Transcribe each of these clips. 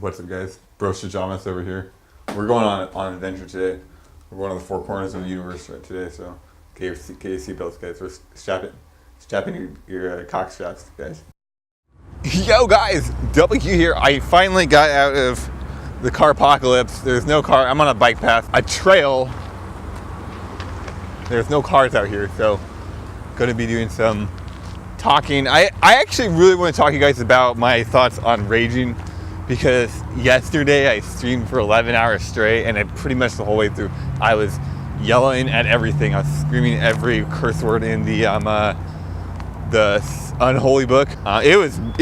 What's up, guys? Bro Shajamas over here. We're going on an adventure today. We're going to the four corners of the universe right today, so get your seatbelts, guys. We're strapping your cock straps, guys. Yo, guys! W here. I finally got out of the car apocalypse. There's no car. I'm on a bike path. A trail. There's no cars out here, so gonna be doing some talking. I actually really want to talk to you guys about my thoughts on raging, because yesterday I streamed for 11 hours straight, and pretty much the whole way through I was yelling at everything. I was screaming every curse word in the unholy book. It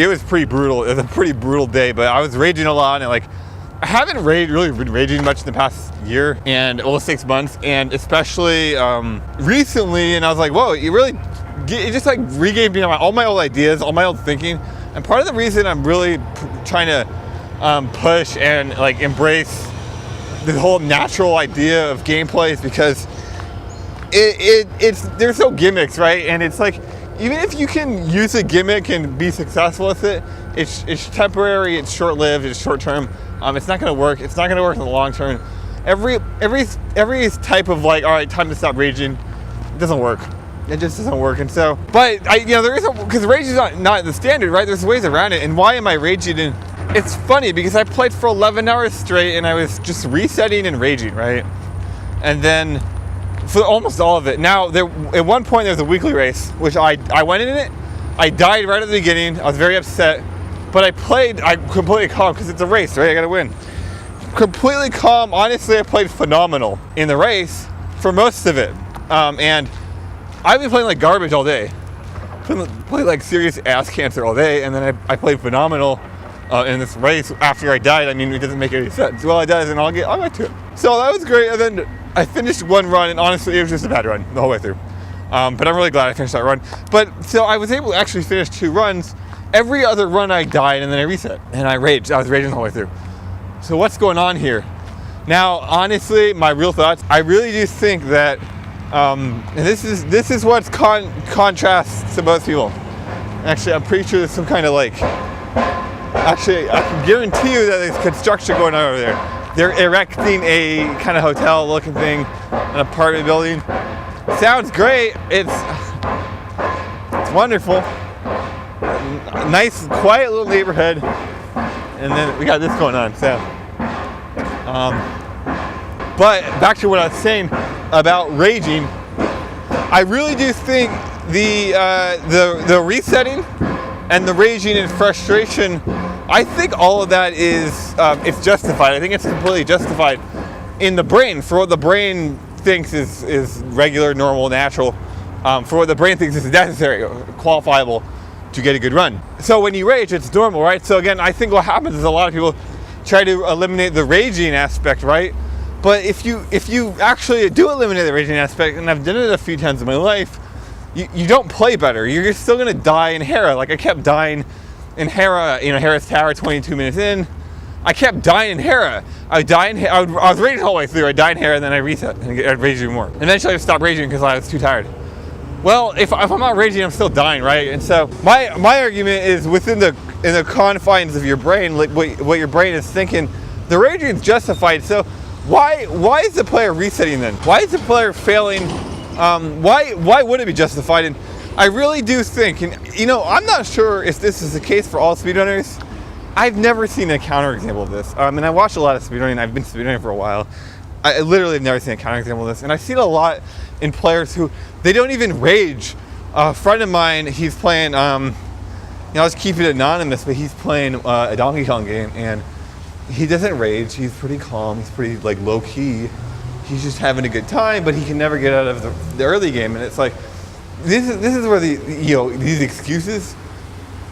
was pretty brutal. It was a pretty brutal day, but I was raging a lot, and I haven't really been raging much in the past year and 6 months, and especially recently. And I was like, whoa! It just regave me all my old ideas, all my old thinking. And part of the reason I'm really trying to push and embrace the whole natural idea of gameplay is because there's no gimmicks, right? And it's like, even if you can use a gimmick and be successful with it, it's temporary, it's short-lived, it's short-term. It's not going to work. It's not going to work in the long term. Every type of all right, time to stop raging, it doesn't work. It just doesn't work. And so, but there is because raging is not the standard, right? There's ways around it. And why am I raging? And it's funny because I played for 11 hours straight, and I was just resetting and raging, right? And then for almost all of it. Now, at one point there was a weekly race, which I went in it. I died right at the beginning. I was very upset. But I'm completely calm because it's a race, right? I gotta win. Completely calm. Honestly, I played phenomenal in the race for most of it. And I've been playing like garbage all day. Played like serious ass cancer all day, and then I played phenomenal in this race after I died. I mean, it doesn't make any sense. Well, it does, and I'll get to it. So that was great, and then I finished one run, and honestly, it was just a bad run the whole way through. But I'm really glad I finished that run. But so I was able to actually finish 2 runs. Every other run I died, and then I reset, and I raged. I was raging the whole way through. So what's going on here? Now, honestly, my real thoughts, I really do think that, and this is what's contrasts to most people. Actually, I'm pretty sure there's some kind of actually, I can guarantee you that there's construction going on over there. They're erecting a kind of hotel-looking thing, an apartment building. Sounds great. It's wonderful. Nice, quiet little neighborhood, and then we got this going on. So, but back to what I was saying about raging, I really do think the resetting and the raging and frustration, I think all of that is it's justified. I think it's completely justified in the brain for what the brain thinks is regular, normal, natural. For what the brain thinks is necessary, qualifiable to get a good run. So when you rage, it's normal, right? So again, I think what happens is a lot of people try to eliminate the raging aspect, right? But if you actually do eliminate the raging aspect, and I've done it a few times in my life, you don't play better. You're still gonna die in Hera. I kept dying in Hera, Hera's Tower 22 minutes in. I kept dying in Hera. I was raging the whole way through. I died in Hera, and then I reset and I'd rage even more. Eventually I stopped raging because I was too tired. Well, if I'm not raging, I'm still dying, right? And so my argument is in the confines of your brain, what your brain is thinking, the raging is justified. So why is the player resetting then? Why is the player failing? Why would it be justified? And I really do think, and I'm not sure if this is the case for all speedrunners. I've never seen a counterexample of this. And I watch a lot of speedrunning. I've been speedrunning for a while. I literally have never seen a counterexample of this. And I see it a lot in players who, they don't even rage. A friend of mine, he's playing, I'll just keep it anonymous, but he's playing a Donkey Kong game, and he doesn't rage. He's pretty calm. He's pretty low key. He's just having a good time, but he can never get out of the early game. And it's like, this is where these excuses,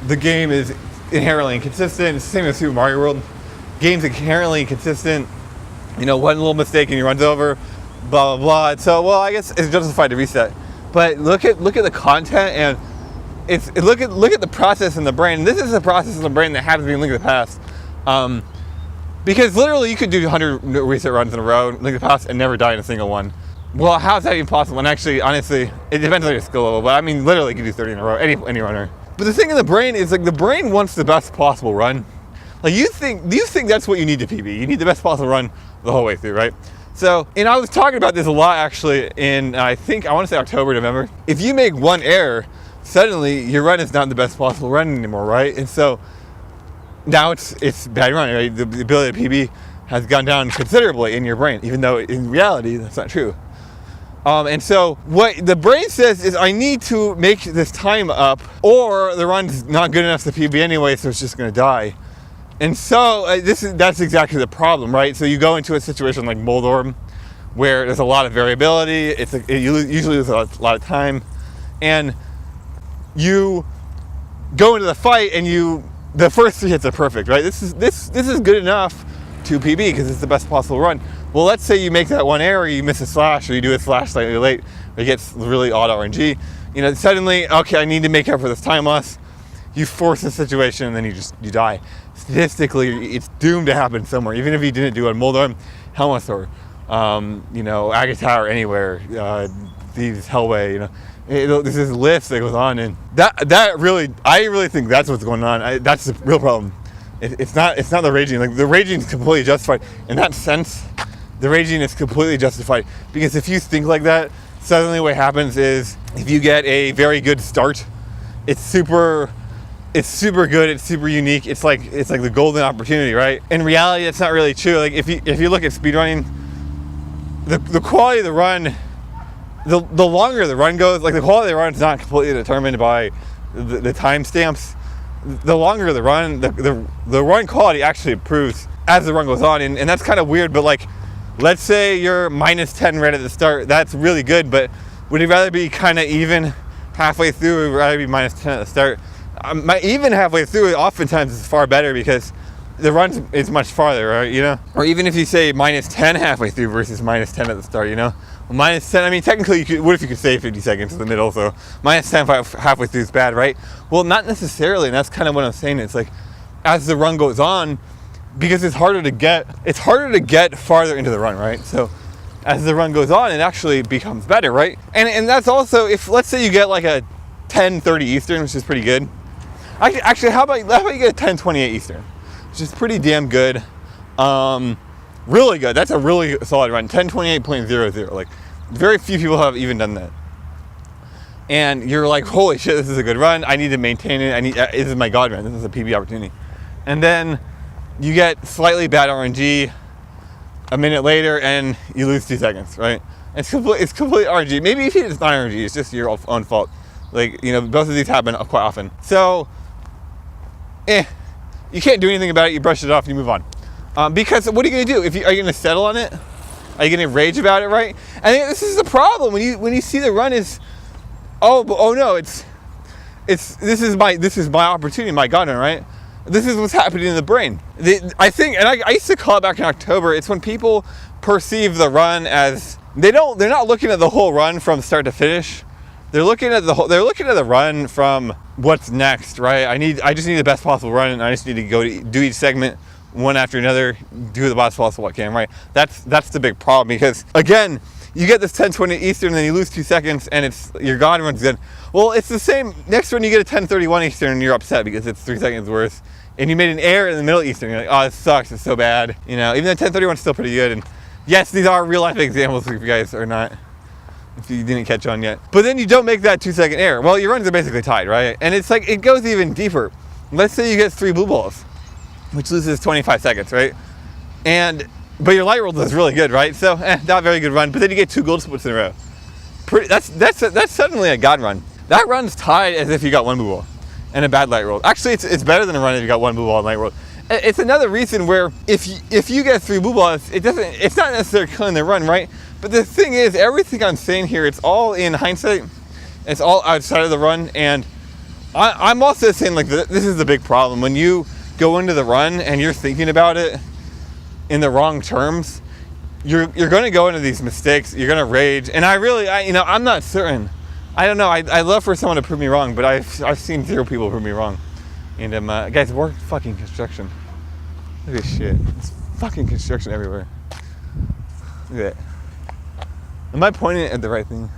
the game is inherently inconsistent. It's the same as Super Mario World. Game's inherently inconsistent. One little mistake and he runs over, blah blah blah. And so, well, I guess it's justified to reset. But look at the content, and look at the process in the brain. This is a process in the brain that hasn't been linked in the past. Because literally, you could do 100 reset runs in a row, link the past, and never die in a single one. Well, how's that even possible? And actually, honestly, it depends on your skill level. But I mean, literally, you could do 30 in a row. Any runner. But the thing in the brain is the brain wants the best possible run. Like you think that's what you need to PB. You need the best possible run the whole way through, right? So, and I was talking about this a lot actually in, I want to say October, November. If you make one error, suddenly your run is not the best possible run anymore, right? And so now it's bad run, right? The ability to PB has gone down considerably in your brain, even though in reality that's not true. And so what the brain says is, I need to make this time up, or the run's not good enough to PB anyway, so it's just going to die. And so that's exactly the problem, right? So you go into a situation like Moldorm, where there's a lot of variability. You usually lose a lot of time, and you go into the fight, and the first 3 hits are perfect, right? This is good enough to PB because it's the best possible run. Well, let's say you make that one error, you miss a slash, or you do a slash slightly late, or it gets really odd RNG. Suddenly, okay, I need to make up for this time loss. You force a situation, and then you die. Statistically, it's doomed to happen somewhere. Even if you didn't do it on Moldorm, Helmathor, Agatar, or anywhere, Thieves, Hellway, there's this list that goes on, and I really think that's what's going on. That's the real problem. It's not the raging. Like, the raging is completely justified in that sense. The raging is completely justified because if you think like that, suddenly what happens is, if you get a very good start, it's super good, it's super unique, it's like the golden opportunity, right? In reality, that's not really true. Like, if you look at speedrunning, the quality of the run, the longer the run goes, like, the quality of the run is not completely determined by the timestamps. The longer the run, the run quality actually improves as the run goes on, and that's kind of weird. But like, let's say you're -10 right at the start, that's really good, but would you rather be kind of even halfway through, or would you rather be -10 at the start? Even halfway through, oftentimes is far better because the run is much farther, right? Or even if you say -10 halfway through versus -10 at the start, Well, -10, I mean, technically, what if you could save 50 seconds in the middle? So -10 halfway through is bad, right? Well, not necessarily, and that's kind of what I'm saying. It's like, as the run goes on, because it's harder to get farther into the run, right? So as the run goes on, it actually becomes better, right? And that's also, if let's say you get like a 10:30 Eastern, which is pretty good. Actually, how about you get a 10:28 Eastern, which is pretty damn good. Really good. That's a really solid run. 10:28.00. Like, very few people have even done that. And you're like, holy shit, this is a good run. I need to maintain it. This is my god run. This is a PB opportunity. And then you get slightly bad RNG a minute later, and you lose 2 seconds, right? It's complete RNG. Maybe if it's not RNG, it's just your own fault. Like, both of these happen quite often. So, you can't do anything about it. You brush it off and you move on. Because what are you going to do? Are you going to settle on it? Are you going to rage about it, right? I think this is the problem when you see the run is, oh no, this is my opportunity, my god run, right? This is what's happening in the brain. I think, and I used to call it back in October. It's when people perceive the run as they're not looking at the whole run from start to finish. They're looking at the run from what's next, right? I just need the best possible run, and I just need to go do each segment one after another, do the best possible I can, right? That's the big problem, because again, you get this 10:20 Eastern, and then you lose 2 seconds, and your god run's good. Well, it's the same. Next run, you get a 10:31 Eastern, and you're upset because it's 3 seconds worse, and you made an error in the middle Eastern. You're like, oh, this sucks. It's so bad. Even though 10:31 is still pretty good, and yes, these are real life examples if you guys are not. If you didn't catch on yet. But then you don't make that 2 second error. Well, your runs are basically tied, right? And it's like, it goes even deeper. Let's say you get 3 blue balls, which loses 25 seconds, right? But your light roll does really good, right? So, not very good run. But then you get 2 gold splits in a row. That's suddenly a god run. That run's tied as if you got 1 blue ball and a bad light roll. Actually, it's better than a run if you got 1 blue ball and light roll. It's another reason where if you get 3 blue balls, it's not necessarily killing the run, right? But the thing is, everything I'm saying here, it's all in hindsight. It's all outside of the run. And I'm also saying, like, this is the big problem. When you go into the run and you're thinking about it in the wrong terms, you're going to go into these mistakes. You're going to rage. And I'm not certain. I don't know. I love for someone to prove me wrong, but I've seen 0 people prove me wrong. And guys, we're fucking construction. Look at this shit. It's fucking construction everywhere. Look at that. Am I pointing at the right thing?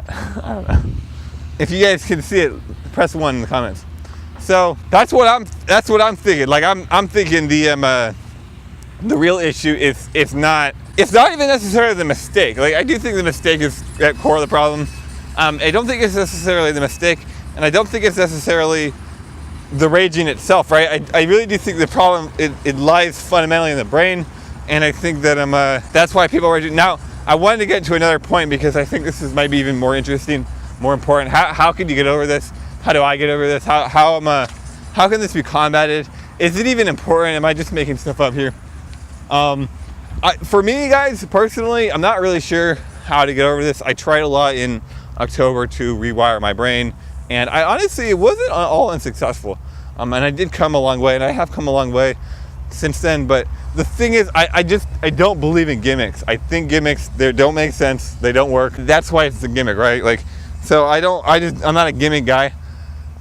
I don't know. If you guys can see it, press 1 in the comments. So that's what I'm thinking. Like I'm thinking the real issue is it's not even necessarily the mistake. Like I do think the mistake is at core of the problem. I don't think it's necessarily the mistake, and I don't think it's necessarily the raging itself, right? I really do think the problem it lies fundamentally in the brain, and I think that that's why people are raging. Now I wanted to get to another point because I think this might be even more interesting, more important. How can you get over this? How do I get over this? How can this be combated? Is it even important? Am I just making stuff up here? For me, guys, personally, I'm not really sure how to get over this. I tried a lot in October to rewire my brain, and I honestly, it wasn't all unsuccessful. And I did come a long way, and I have come a long way since then. But the thing is, I don't believe in gimmicks. I think gimmicks, they don't make sense. They don't work. That's why it's a gimmick, right? Like, so I'm not a gimmick guy.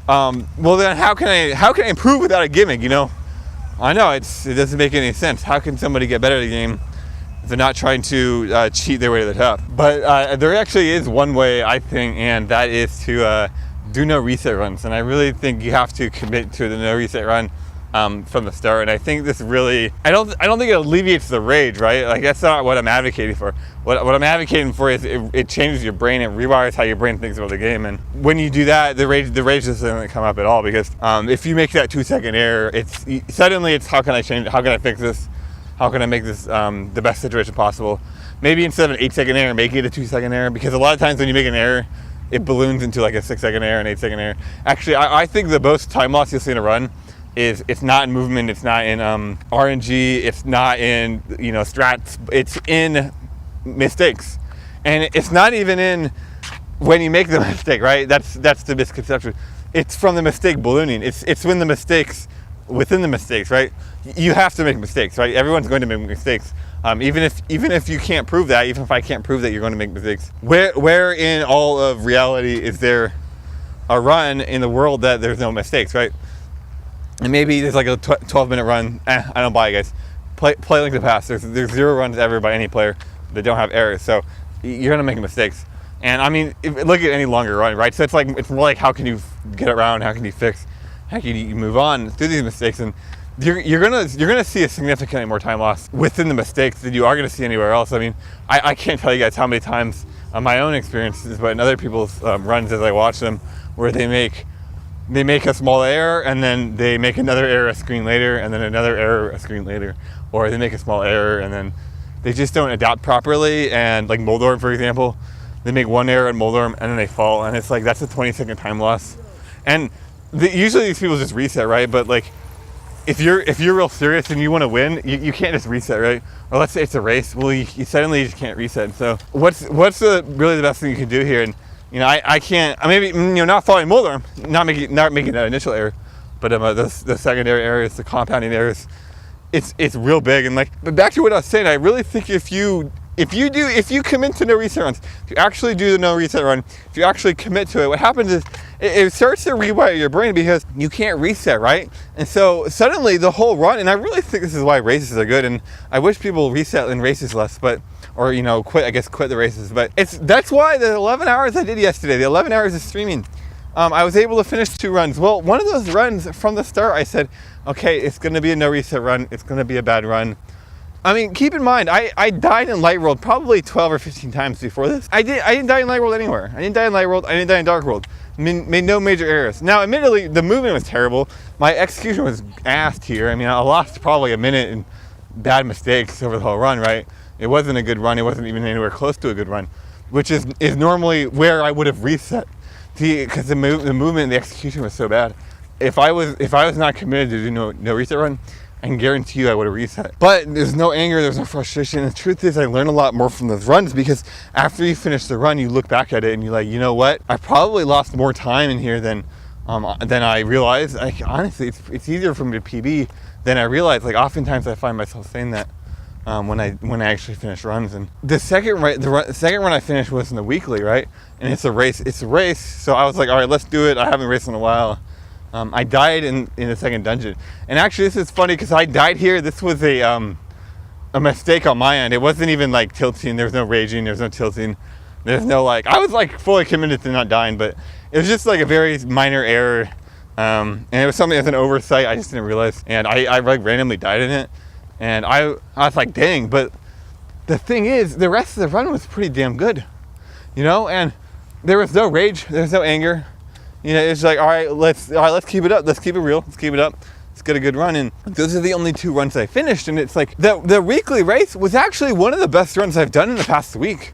Well then, how can I improve without a gimmick? You know, I know it doesn't make any sense. How can somebody get better at the game if they're not trying to cheat their way to the top? But there actually is one way, I think, and that is to do no reset runs. And I really think you have to commit to the no reset run from the start. And I think this really, I don't think it alleviates the rage, right? Like that's not what I'm advocating for. What I'm advocating for is it changes your brain, it rewires how your brain thinks about the game. And when you do that, the rage doesn't come up at all, because if you make that 2-second error, suddenly it's how can I change it? How can I fix this? How can I make this the best situation possible? Maybe instead of an 8-second error, make it a 2-second error, because a lot of times when you make an error, it balloons into like a 6-second error, an 8-second error. Actually, I think the most time loss you'll see in a run is it's not in movement, it's not in RNG, it's not in strats, it's in mistakes. And it's not even in when you make the mistake, right? That's the misconception. It's from the mistake ballooning. It's when the mistakes within the mistakes, right? You have to make mistakes, right? Everyone's going to make mistakes. Even if you can't prove that, even if I can't prove that you're going to make mistakes. Where in all of reality is there a run in the world that there's no mistakes, right? And maybe there's like a 12-minute run. I don't buy it, guys. Play Link to the Past. There's 0 runs ever by any player that don't have errors. So you're gonna make mistakes. And I mean, look at any longer run, right? So it's more like how can you get around? How can you fix? How can you move on through these mistakes? And you're gonna see a significantly more time loss within the mistakes than you are gonna see anywhere else. I mean, I can't tell you guys how many times on my own experiences, but in other people's runs as I watch them, where they make a small error and then they make another error a screen later and then another error a screen later, or they make a small error and then they just don't adapt properly. And like Moldorm, for example, they make one error in Moldorm and then they fall, and it's like that's a 20-second time loss. And usually these people just reset, right? But like if you're real serious and you want to win, you can't just reset, right? Or let's say it's a race, well you suddenly just can't reset. So what's really the best thing you can do here? And I can't. Maybe not following Moldorm, not making that initial error, but the secondary errors, the compounding errors, it's real big. And but back to what I was saying, I really think if you commit to no reset runs, if you actually do the no reset run, if you actually commit to it, what happens is it starts to rewire your brain, because you can't reset, right? And so suddenly the whole run, and I really think this is why races are good, and I wish people reset in races less, or quit the races. But that's why the 11 hours I did yesterday, the 11 hours of streaming, I was able to finish 2 runs. Well, one of those runs from the start, I said, okay, it's going to be a no reset run. It's going to be a bad run. I mean, keep in mind, I died in Light World probably 12 or 15 times before this. I didn't die in Light World anywhere. I didn't die in Light World. I didn't die in Dark World. Made no major errors. Now, admittedly, the movement was terrible. My execution was assed here. I mean, I lost probably a minute in bad mistakes over the whole run, right? It wasn't a good run. It wasn't even anywhere close to a good run, which is normally where I would have reset. Because the movement and the execution was so bad. If I was not committed to do no reset run, I can guarantee you I would have reset. But there's no anger, there's no frustration. The truth is I learned a lot more from those runs, because after you finish the run, you look back at it and you're like, you know what? I probably lost more time in here than I realized. Honestly, it's easier for me to PB than I realized. Like oftentimes I find myself saying that when I actually finish runs. And the second run I finished was in the weekly, right? And it's a race. So I was like, all right, let's do it. I haven't raced in a while. I died in the second dungeon, and actually this is funny because I died here. This was a mistake on my end. It wasn't even like tilting. There's no raging. There's no tilting. There's no I was like fully committed to not dying, but it was just like a very minor error And it was something as an oversight, I just didn't realize. And I like randomly died in it. And I was like, dang, but the thing is, the rest of the run was pretty damn good, you know? And there was no rage, there was no anger. You know, it's like, all right, let's keep it up. Let's keep it real. Let's keep it up. Let's get a good run. And those are the only 2 runs I finished. And it's like, the weekly race was actually one of the best runs I've done in the past week.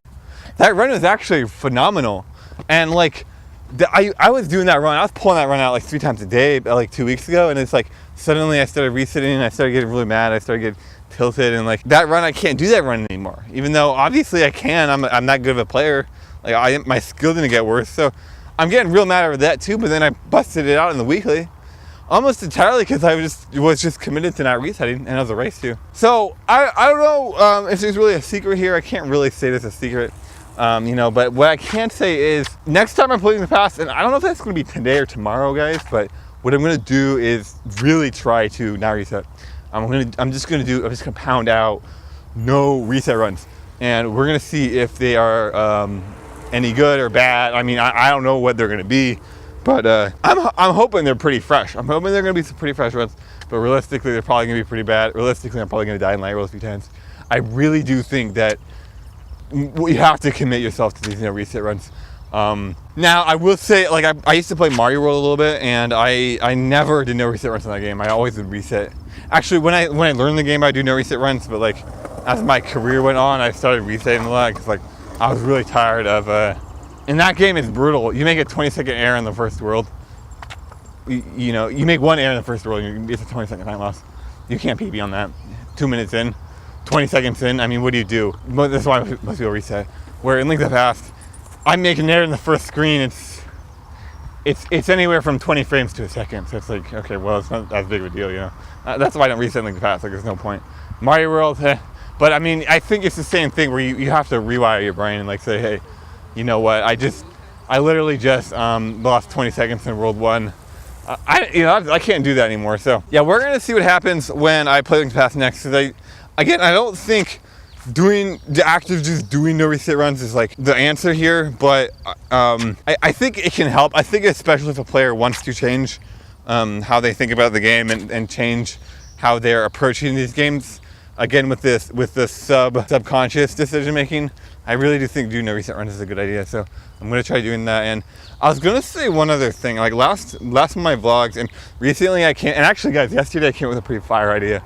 That run was actually phenomenal. And like, I was doing that run. I was pulling that run out like 3 times a day, like 2 weeks ago. And it's like, suddenly I started resitting. I started getting really mad. I started getting tilted. And like, that run, I can't do that run anymore. Even though obviously I can. I'm not good of a player. Like, my skill didn't get worse. So I'm getting real mad over that too. But then I busted it out in the weekly. Almost entirely because I was just committed to not resetting, and it was a race too. So I don't know if there's really a secret here. I can't really say there's a secret, you know. But what I can say is, next time I'm playing the pass, and I don't know if that's going to be today or tomorrow, guys. But what I'm going to do is really try to not reset. I'm just going to pound out no reset runs, and we're going to see if they are any good or bad. I mean, I don't know what they're going to be. But I'm hoping they're pretty fresh. I'm hoping they're going to be some pretty fresh runs. But realistically, they're probably going to be pretty bad. Realistically, I'm probably going to die in light rolls a few times. I really do think that you have to commit yourself to these reset runs. Now, I will say, like, I used to play Mario World a little bit, and I never did no reset runs in that game. I always did reset. Actually, when I learned the game, I do no reset runs. But like, as my career went on, I started resetting a lot because like I was really tired of. And that game is brutal. You make a 20-second error in the first world. You know, you make 1 error in the first world, it's a 20-second time loss. You can't PB on that. 2 minutes in, 20 seconds in. I mean, what do you do? That's why most people reset. Where in Link to the Past, I make an error in the first screen. It's anywhere from 20 frames to a second. So it's like, okay, well, it's not as big of a deal, you know. That's why I don't reset in Link to the Past. Like, there's no point. Mario World, but I mean, I think it's the same thing where you have to rewire your brain and like say, hey, you know what? I literally just lost 20 seconds in World 1. I can't do that anymore. So yeah, we're gonna see what happens when I play Link to the Past next. Because I don't think doing no reset runs is like the answer here. But I think it can help. I think especially if a player wants to change how they think about the game and change how they're approaching these games. Again, with this subconscious decision making, I really do think doing no reset runs is a good idea. So I'm gonna try doing that. And I was gonna say one other thing. Like last of my vlogs, and recently and actually, guys, yesterday I came with a pretty fire idea.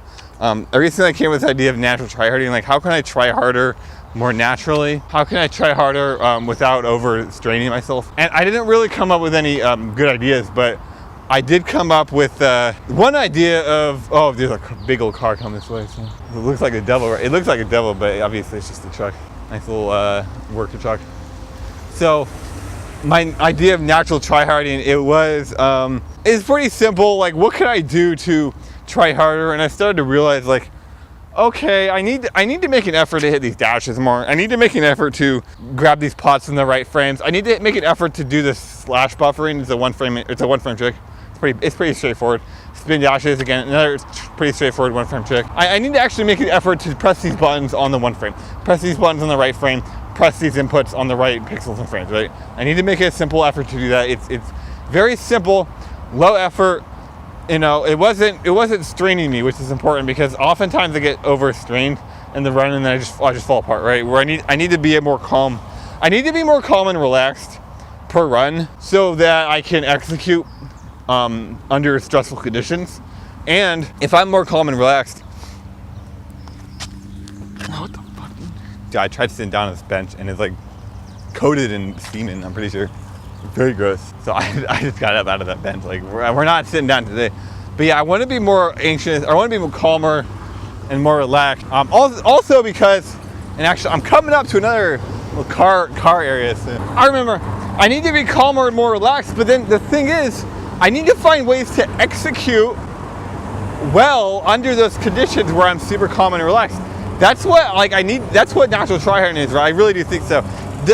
Recently I came with this idea of natural tryharding. Like, how can I try harder more naturally? How can I try harder without overstraining myself? And I didn't really come up with any good ideas, but I did come up with one idea of, oh, there's a big old car coming this way. So it looks like a devil. It looks like a devil, but obviously it's just a truck. Nice little worker truck. So my idea of natural tryharding, it's pretty simple. Like, what can I do to try harder? And I started to realize, like, okay, I need to make an effort to hit these dashes more. I need to make an effort to grab these pots in the right frames. I need to make an effort to do this slash buffering. It's a one frame trick. It's pretty straightforward. Spin dashes, again, another pretty straightforward 1 frame trick. I need to actually make an effort to press these buttons on the 1 frame. Press these buttons on the right frame. Press these inputs on the right pixels and frames, right? I need to make a simple effort to do that. It's very simple, low effort. You know, it wasn't straining me, which is important because oftentimes I get overstrained in the run and then I just fall apart, right? Where I need to be more calm. I need to be more calm and relaxed per run so that I can execute under stressful conditions. And if I'm more calm and relaxed, what the fuck? Dude, I tried sitting down on this bench and it's like coated in semen, I'm pretty sure. Very gross. So I just got up out of that bench. Like, we're not sitting down today. But yeah, I want to be more anxious. I want to be more calmer and more relaxed. Also because, and actually I'm coming up to another little car area soon. I remember I need to be calmer and more relaxed, but then the thing is, I need to find ways to execute well under those conditions where I'm super calm and relaxed. That's what that's what natural tryharding is, right? I really do think so.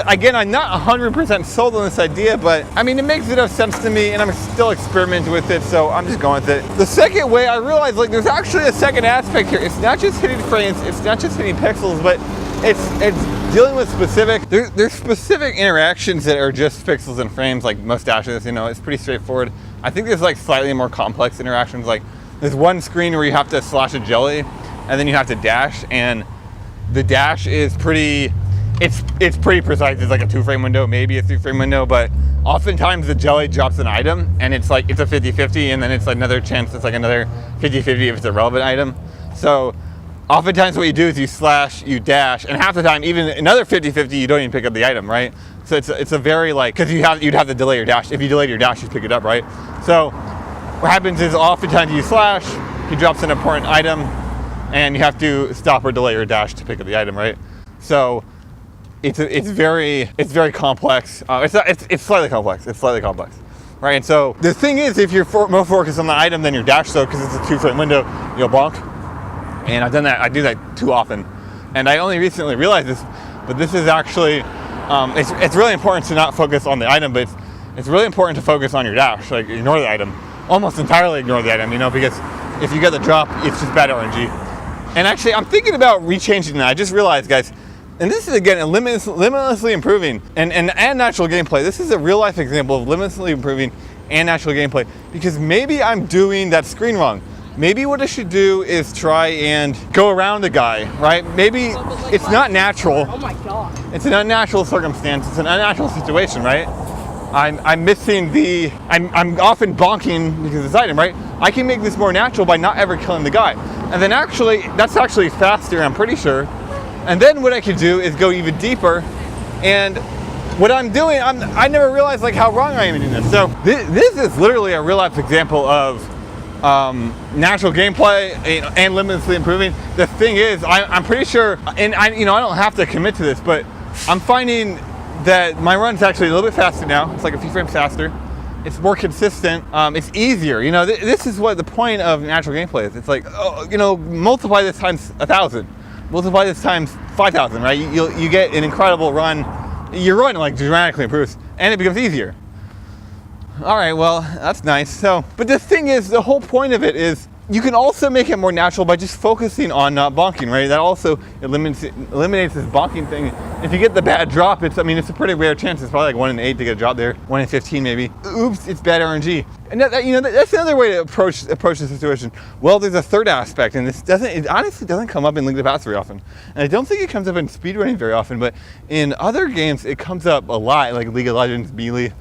Again, I'm not 100% sold on this idea, but I mean, it makes enough sense to me and I'm still experimenting with it, so I'm just going with it. The second way I realized, like, there's actually a second aspect here. It's not just hitting frames, it's not just hitting pixels, but it's dealing with specific, there's specific interactions that are just pixels and frames, like most dashes, you know, it's pretty straightforward. I think there's like slightly more complex interactions, like there's one screen where you have to slash a jelly and then you have to dash, and the dash is pretty, it's pretty precise. It's like a 2-frame window, maybe a 3-frame window, but oftentimes the jelly drops an item and it's like, it's a 50-50, and then it's another chance, it's like another 50-50 if it's a relevant item. So oftentimes what you do is you slash, you dash, and half the time, even another 50-50, you don't even pick up the item, right? So it's a very like, because you'd have to delay your dash. If you delayed your dash, you'd pick it up, right? So what happens is oftentimes you slash, he drops an important item, and you have to stop or delay your dash to pick up the item, right? So it's very complex. It's slightly complex. It's slightly complex, right? And so the thing is, if you're more focused on the item than your dash, though, because it's a 2-frame window, you'll bonk. And I've done that. I do that too often, and I only recently realized this. But this is actually, it's really important to not focus on the item, but it's really important to focus on your dash. Like, ignore the item, almost entirely ignore the item, you know, because if you get the drop, it's just bad RNG. And actually, I'm thinking about rechanging that. I just realized, guys, and this is again limitlessly improving and natural gameplay. This is a real life example of limitlessly improving and natural gameplay, because maybe I'm doing that screen wrong. Maybe what I should do is try and go around the guy, right? Maybe it's not natural. Oh my god. It's an unnatural circumstance. It's an unnatural situation, right? I'm missing the, I'm often bonking because of this item, right? I can make this more natural by not ever killing the guy. And then actually, that's actually faster, I'm pretty sure. And then what I could do is go even deeper. And what I'm doing, I never realized like how wrong I am in this. So this is literally a real life example of natural gameplay and limitlessly improving. The thing is, I'm pretty sure, and I don't have to commit to this, but I'm finding that my run's actually a little bit faster now. It's like a few frames faster. It's more consistent. It's easier. You know, this is what the point of natural gameplay is. It's like, multiply this times 1,000, multiply this times 5,000, right? You get an incredible run. Your run like dramatically improves, and it becomes easier. All right, well, that's nice. So, but the thing is, the whole point of it is you can also make it more natural by just focusing on not bonking, right? That also eliminates this bonking thing. If you get the bad drop, it's a pretty rare chance. It's probably like 1 in 8 to get a drop there, 1 in 15 maybe. Oops, it's bad RNG. And that's another way to approach the situation. Well, there's a third aspect, and it honestly doesn't come up in Link to the Past very often. And I don't think it comes up in speedrunning very often, but in other games, it comes up a lot, like League of Legends, Melee.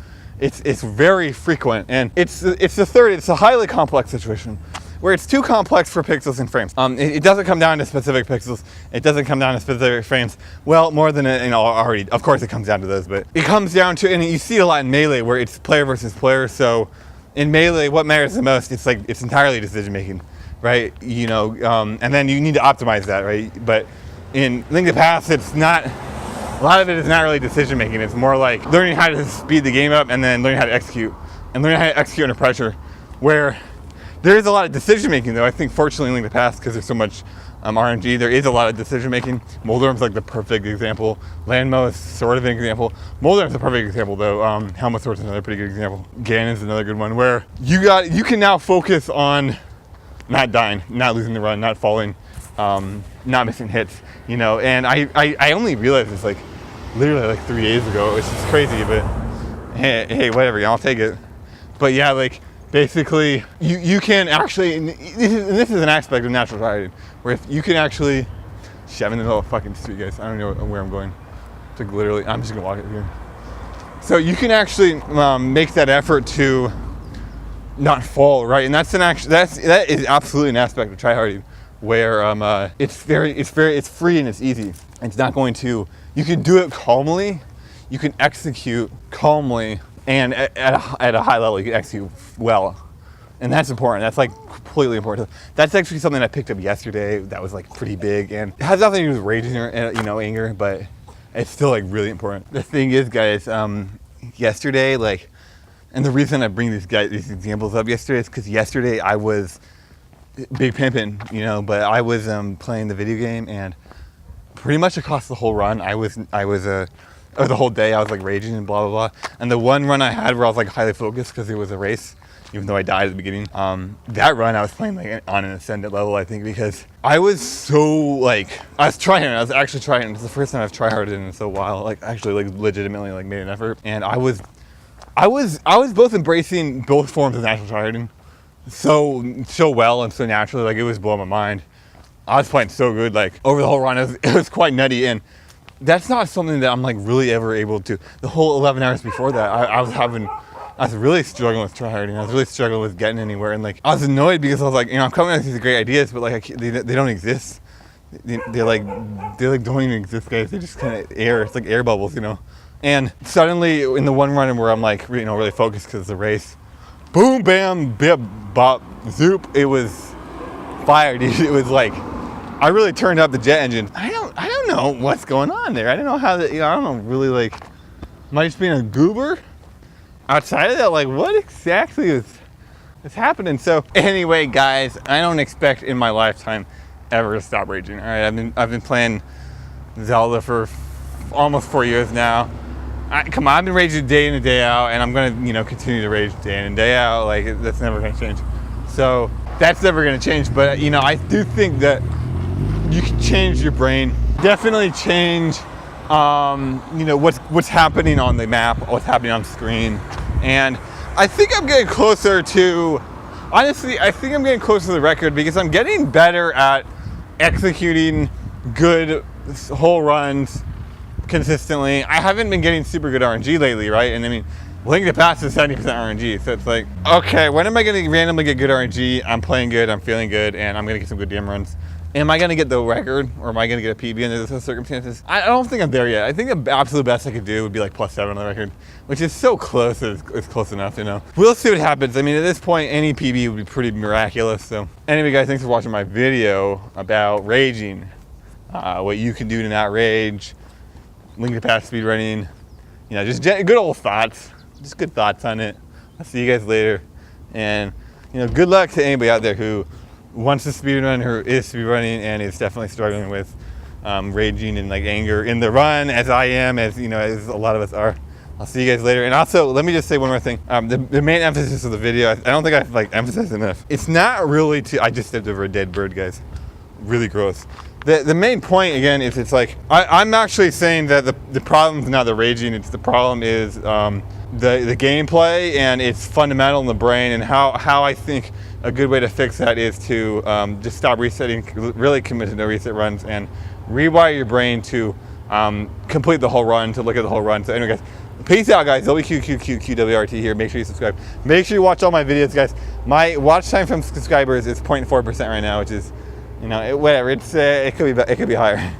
It's very frequent, and it's a highly complex situation where it's too complex for pixels and frames. It doesn't come down to specific pixels. It doesn't come down to specific frames. Well, more than already. Of course, it comes down to those, but it comes down to, and you see it a lot in Melee where it's player versus player. So in Melee, what matters the most? It's entirely decision making, right? And then you need to optimize that, right? But in Link to the Past, it's not. A lot of it is not really decision making. It's more like learning how to speed the game up and then learning how to execute. And learning how to execute under pressure. Where there is a lot of decision making though. I think fortunately in Link to the Past, because there's so much RNG, there is a lot of decision making. Moldorm's like the perfect example. Landmo is sort of an example. Moldorm's the perfect example though. Helmut Sword's another pretty good example. Ganon's another good one, where you can now focus on not dying, not losing the run, not falling, not missing hits, and I only realized this like literally like 3 days ago, which is crazy, but hey, whatever, I'll take it. But yeah, like basically you can actually, and this is an aspect of natural riding, where if you can actually, I'm in the middle of fucking street, guys, I don't know where I'm going. It's like literally, I'm just gonna walk it here. So you can actually make that effort to not fall, right? And that is absolutely an aspect of tryharding, where it's free and it's easy. It's not going to, you can do it calmly, you can execute calmly, and at a high level you can execute well. And that's important. That's like completely important. That's actually something I picked up yesterday that was like pretty big, and it has nothing to do with raging or anger, but it's still like really important. The thing is, guys, yesterday, like, and the reason I bring these examples up yesterday is because yesterday I was big pimping, but I was playing the video game, and pretty much across the whole run, or the whole day I was like raging and blah blah blah. And the one run I had where I was like highly focused because it was a race, even though I died at the beginning. That run I was playing like on an ascendant level, I think, because I was so like, I was actually trying. It's the first time I've tryharded in so while, like actually like legitimately like made an effort. And I was both embracing both forms of natural tryharding so well and so naturally, like it was blowing my mind. I was playing so good, like over the whole run, it was quite nutty, and that's not something that I'm like really ever able to. The whole 11 hours before that, I was really struggling with tryharding. I was really struggling with getting anywhere, and like I was annoyed because I was like, I'm coming up with these great ideas, but like they don't exist. They like don't even exist, guys. They just kind of air. It's like air bubbles, And suddenly in the one run where I'm like, really focused because it's a race, boom, bam, bip, bop, zoop. It was fire, dude. It was like, I really turned up the jet engine. I don't know what's going on there. I don't know how that, I don't know, really like, am I just being a goober? Outside of that, like what exactly is happening? So anyway, guys, I don't expect in my lifetime ever to stop raging. All right, I've been playing Zelda for almost 4 years now. Come on, I've been raging day in and day out, and I'm gonna, continue to rage day in and day out. Like that's never gonna change. So that's never gonna change. But I do think that you can change your brain. Definitely change, what's happening on the map, what's happening on screen, and I think I'm getting closer to. Honestly, I think I'm getting closer to the record because I'm getting better at executing good whole runs consistently. I haven't been getting super good RNG lately, right? And I mean, Link to the Past is 70% RNG, so it's like, okay, when am I going to randomly get good RNG? I'm playing good, I'm feeling good, and I'm going to get some good DM runs. Am I going to get the record, or am I going to get a PB under those circumstances? I don't think I'm there yet. I think the absolute best I could do would be like +7 on the record, which is so close, it's close enough, We'll see what happens. I mean, at this point, any PB would be pretty miraculous. So anyway, guys, thanks for watching my video about raging, what you can do to not rage, Link to the Past speedrunning, just good old thoughts, just good thoughts on it. I'll see you guys later, and good luck to anybody out there who wants to speedrun, who is speedrunning, and is definitely struggling with raging and like anger in the run, as I am, as as a lot of us are. I'll see you guys later. And also, let me just say one more thing. The main emphasis of the video, I don't think I've like emphasized enough. It's not really I just stepped over a dead bird, guys. Really gross. The main point again is it's like I'm actually saying that the problem is not the raging. It's the problem is the gameplay, and it's fundamental in the brain, and how I think a good way to fix that is to just stop resetting, really commit to no reset runs, and rewire your brain to complete the whole run, to look at the whole run. So anyway, guys, peace out, guys. LBQQQQWRT here. Make sure you subscribe. Make sure you watch all my videos, guys. My watch time from subscribers is 0.4% right now, which is, whatever. It could be higher.